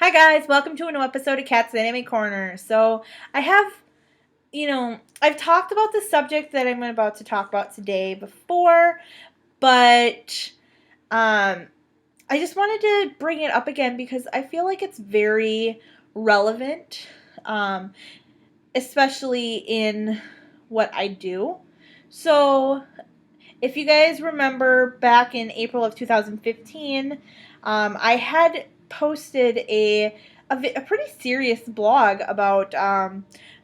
Hi guys, welcome to a new episode of Cat's Anime Corner. So I have, I've talked about the subject that I'm about to talk about today before, but um, I just wanted to bring it up again because I feel like it's very relevant, um, especially in what I do. So if you guys remember back in April of 2015, I had posted a pretty serious blog about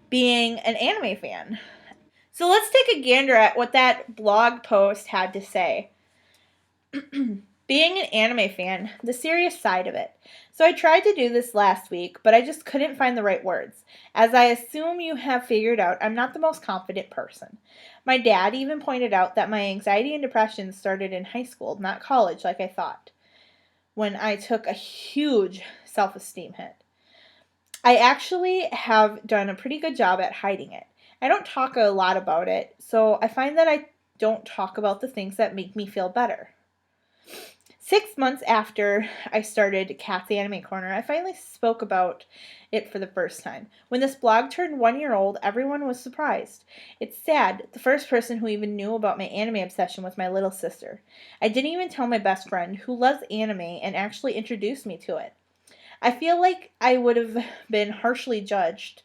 being an anime fan. So let's take a gander at what that blog post had to say. Being an anime fan, the serious side of it. So I tried to do this last week, but I just couldn't find the right words. As I assume you have figured out, I'm not the most confident person. My dad even pointed out that my anxiety and depression started in high school, not college like I thought, when I took a huge self-esteem hit. I actually have done a pretty good job at hiding it. I don't talk a lot about it, so I find that I don't talk about the things that make me feel better. 6 months after I started Cat's Anime Corner, I finally spoke about it for the first time. When this blog turned 1 year old, everyone was surprised. It's sad. The first person who even knew about my anime obsession was my little sister. I didn't even tell my best friend, who loves anime and actually introduced me to it. I feel like I would have been harshly judged.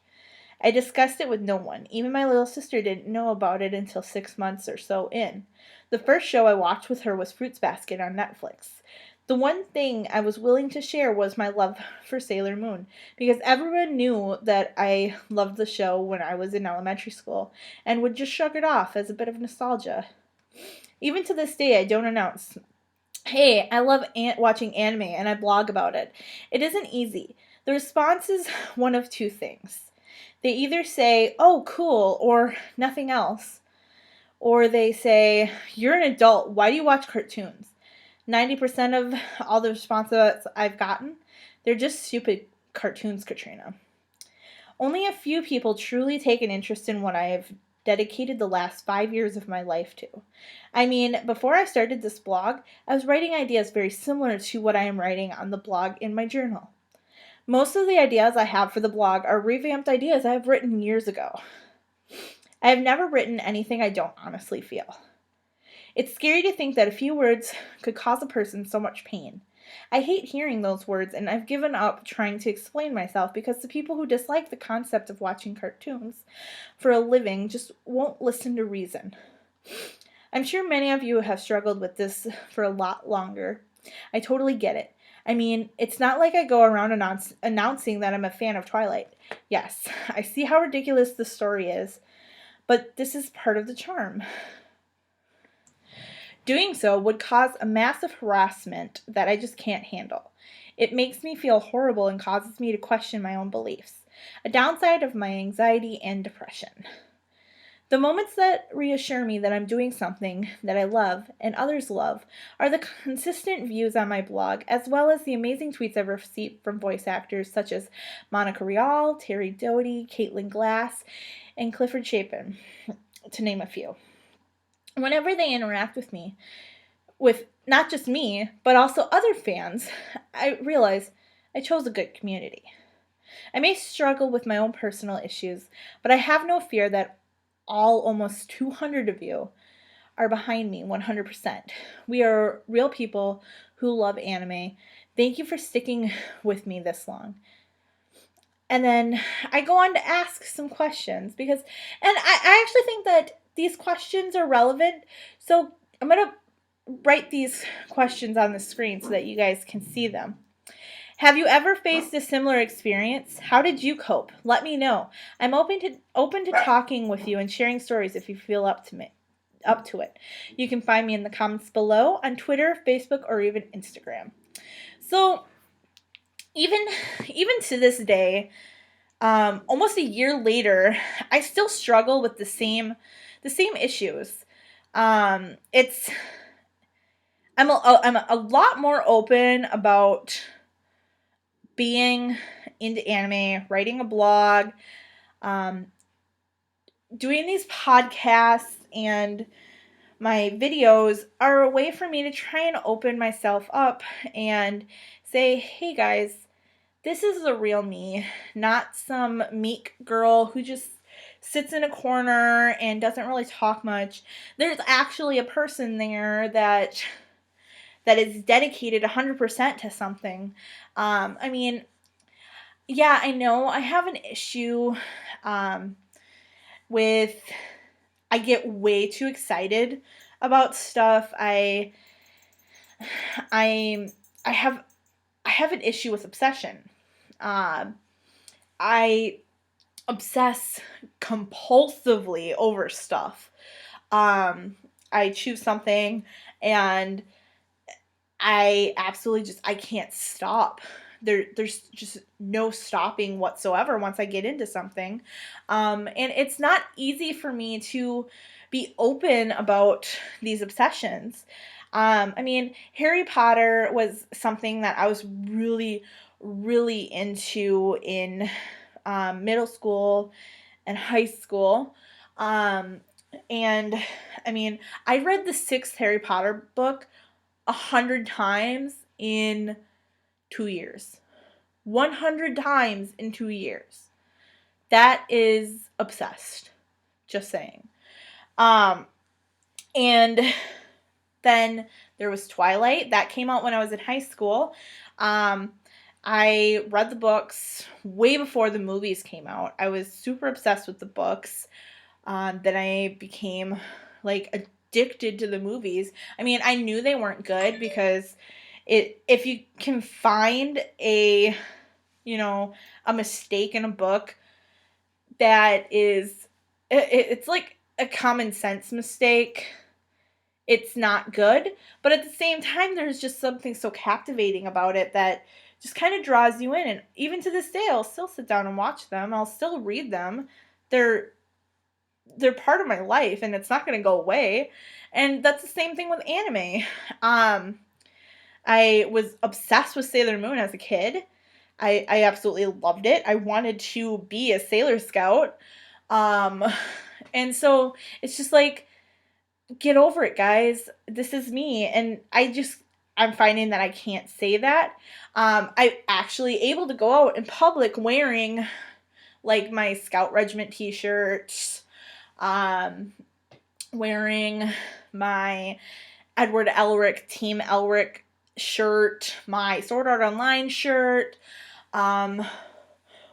I discussed it with no one. Even my little sister didn't know about it until 6 months or so in. The first show I watched with her was Fruits Basket on Netflix. The one thing I was willing to share was my love for Sailor Moon, because everyone knew that I loved the show when I was in elementary school, and would just shrug it off as a bit of nostalgia. Even to this day, I don't announce, hey, I love watching anime and I blog about it. It isn't easy. The response is one of two things. They either say, oh, cool, or nothing else. Or they say, you're an adult, why do you watch cartoons? 90% of all the responses I've gotten, they're just stupid cartoons, Katrina. Only a few people truly take an interest in what I have dedicated the last 5 years of my life to. I mean, before I started this blog, I was writing ideas very similar to what I am writing on the blog in my journal. Most of the ideas I have for the blog are revamped ideas I have written years ago. I have never written anything I don't honestly feel. It's scary to think that a few words could cause a person so much pain. I hate hearing those words, and I've given up trying to explain myself because the people who dislike the concept of watching cartoons for a living just won't listen to reason. I'm sure many of you have struggled with this for a lot longer. I totally get it. I mean, it's not like I go around announcing that I'm a fan of Twilight. Yes, I see how ridiculous the story is, but this is part of the charm. Doing so would cause a massive harassment that I just can't handle. It makes me feel horrible and causes me to question my own beliefs, a downside of my anxiety and depression. The moments that reassure me that I'm doing something that I love and others love are the consistent views on my blog, as well as the amazing tweets I've received from voice actors such as Monica Rial, Terry Doty, Caitlin Glass, and Clifford Chapin, to name a few. Whenever they interact with not just me, but also other fans, I realize I chose a good community. I may struggle with my own personal issues, but I have no fear that all almost 200 of you are behind me 100%. We are real people who love anime. Thank you for sticking with me this long. And then I go on to ask some questions and I actually think that these questions are relevant. So I'm going to write these questions on the screen so that you guys can see them. Have you ever faced a similar experience? How did you cope? Let me know. I'm open to talking with you and sharing stories if you feel up to it. You can find me in the comments below on Twitter, Facebook, or even Instagram. So even to this day, almost a year later, I still struggle with the same issues. It's I'm a lot more open about being into anime, writing a blog, um, doing these podcasts, and my videos are a way for me to try and open myself up and say, hey guys, this is the real me, not some meek girl who just sits in a corner and doesn't really talk much. There's actually a person there that is dedicated 100% to something. I mean, yeah, I know I have an issue um, with, I get way too excited about stuff. I I have I have an issue with obsession. Um, I obsess compulsively over stuff. Um, I choose something and I absolutely just I can't stop. There's just no stopping whatsoever once I get into something. And it's not easy for me to be open about these obsessions. I mean, Harry Potter was something that I was really, really into in middle school and high school. Um, and I mean, I read the sixth Harry Potter book 100 times in 2 years. 100 times in 2 years. That is obsessed. Just saying. Um, and then there was Twilight. That came out when I was in high school. I read the books way before the movies came out. I was super obsessed with the books. Then I became like addicted to the movies. I mean, I knew they weren't good because if you can find a mistake in a book that is it's like a common sense mistake, it's not good, but at the same time there's just something so captivating about it that just kind of draws you in. And even to this day I'll still sit down and watch them. I'll still read them. They're part of my life and it's not going to go away. And that's the same thing with anime. I was obsessed with Sailor Moon as a kid. I absolutely loved it. I wanted to be a Sailor Scout. Um, and so it's just like, get over it, guys. This is me. And I'm finding that I can't say that. I'm actually able to go out in public wearing like my Scout Regiment t-shirts, wearing my Edward Elric, Team Elric shirt, my Sword Art Online shirt,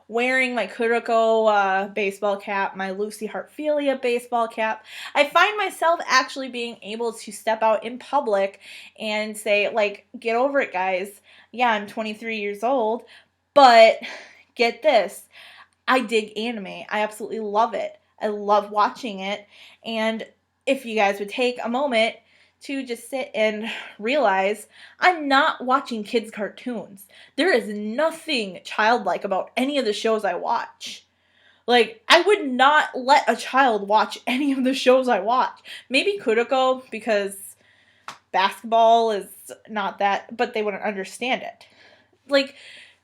wearing my Kuroko baseball cap, my Lucy Heartfilia baseball cap. I find myself actually being able to step out in public and say, like, get over it, guys. Yeah, I'm 23 years old, but get this. I dig anime. I absolutely love it. I love watching it. And if you guys would take a moment to just sit and realize I'm not watching kids' cartoons. There is nothing childlike about any of the shows I watch. Like, I would not let a child watch any of the shows I watch. Maybe Kuroko, because basketball is not that, but they wouldn't understand it. Like,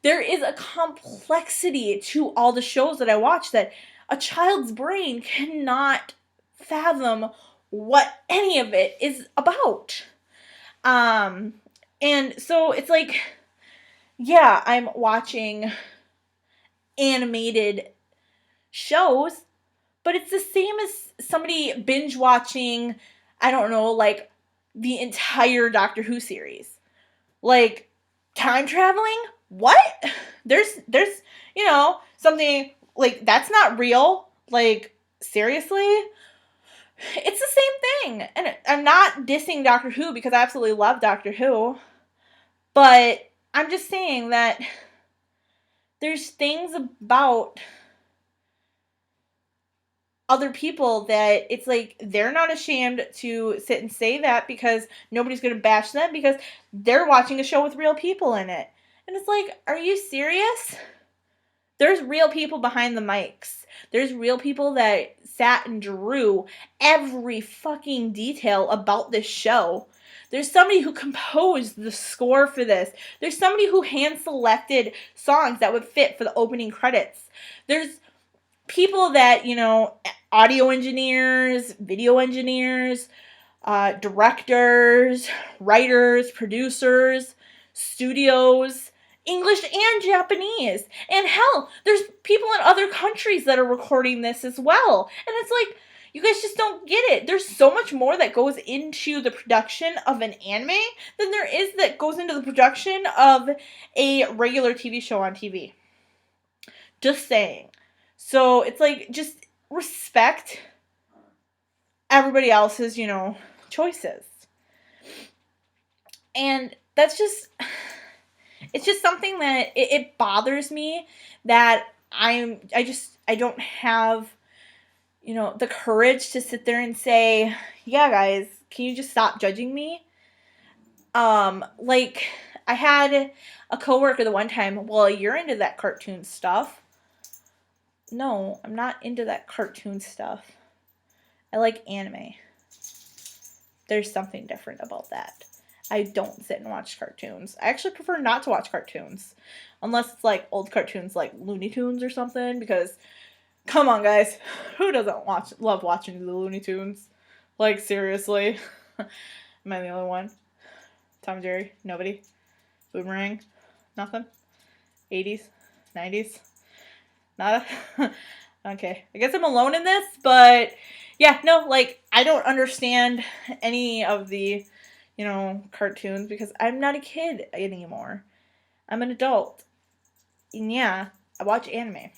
there is a complexity to all the shows that I watch that a child's brain cannot fathom what any of it is about. And so it's like, yeah, I'm watching animated shows, but it's the same as somebody binge watching, I don't know, like the entire Doctor Who series. Like, time traveling? What? There's something like that's not real. Like, seriously? It's the same thing. And I'm not dissing Doctor Who because I absolutely love Doctor Who. But I'm just saying that there's things about other people that it's like they're not ashamed to sit and say that because nobody's going to bash them because they're watching a show with real people in it. And it's like, are you serious? There's real people behind the mics. There's real people that sat and drew every fucking detail about this show. There's somebody who composed the score for this. There's somebody who hand-selected songs that would fit for the opening credits. There's people that, audio engineers, video engineers, directors, writers, producers, studios, English and Japanese. And hell, there's people in other countries that are recording this as well. And it's like, you guys just don't get it. There's so much more that goes into the production of an anime than there is that goes into the production of a regular TV show on TV. Just saying. So it's like, just respect everybody else's, choices. And that's just, it's just something that it bothers me that I don't have, the courage to sit there and say, yeah, guys, can you just stop judging me? Like, I had a coworker the one time, well, you're into that cartoon stuff. No, I'm not into that cartoon stuff. I like anime. There's something different about that. I don't sit and watch cartoons. I actually prefer not to watch cartoons. Unless it's like old cartoons like Looney Tunes or something. Because, come on guys. Who doesn't love watching the Looney Tunes? Like, seriously. Am I the only one? Tom and Jerry? Nobody? Boomerang? Nothing? 80s? 90s? Nada? Okay. I guess I'm alone in this, but yeah, no, like, I don't understand any of the, cartoons because I'm not a kid anymore. I'm an adult. And yeah, I watch anime.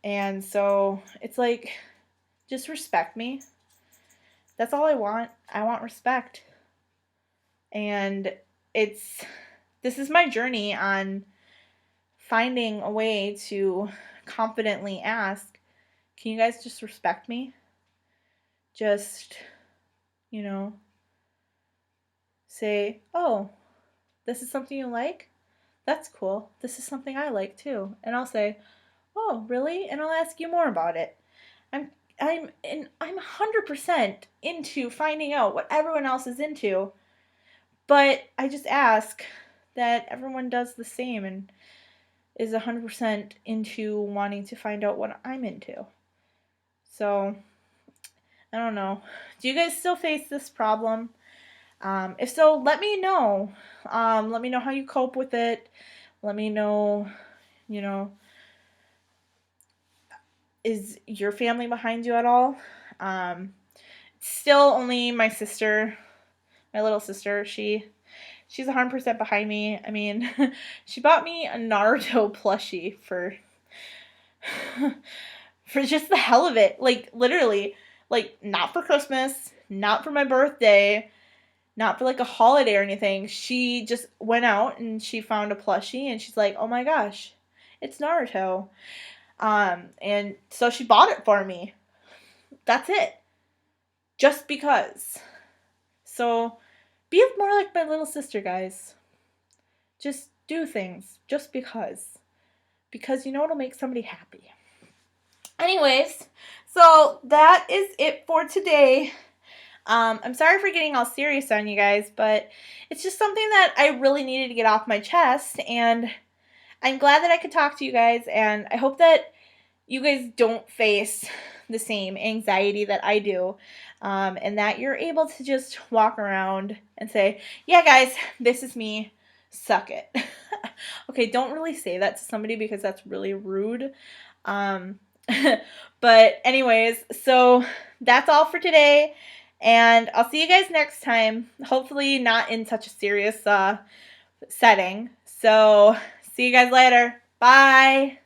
And so it's like, just respect me. That's all I want. I want respect. And this is my journey on finding a way to confidently ask, can you guys just respect me? Just, say, oh, this is something you like? That's cool. This is something I like too. And I'll say, oh, really? And I'll ask you more about it. I'm 100% into finding out what everyone else is into. But I just ask that everyone does the same and is 100% into wanting to find out what I'm into. So, I don't know. Do you guys still face this problem? If so, let me know. Let me know how you cope with it. Let me know, is your family behind you at all? Still only my sister, my little sister. She's 100% behind me. I mean, she bought me a Naruto plushie for just the hell of it. Like, literally, like, not for Christmas, not for my birthday, not for like a holiday or anything. She just went out and she found a plushie and she's like, oh my gosh, it's Naruto. And so she bought it for me. That's it. Just because. So be more like my little sister, guys. Just do things just because. Because it'll make somebody happy. Anyways, so that is it for today. I'm sorry for getting all serious on you guys, but it's just something that I really needed to get off my chest, and I'm glad that I could talk to you guys, and I hope that you guys don't face the same anxiety that I do, and that you're able to just walk around and say, yeah, guys, this is me, suck it. Okay, don't really say that to somebody because that's really rude. But anyways, so that's all for today. And I'll see you guys next time. Hopefully not in such a serious setting. So see you guys later. Bye.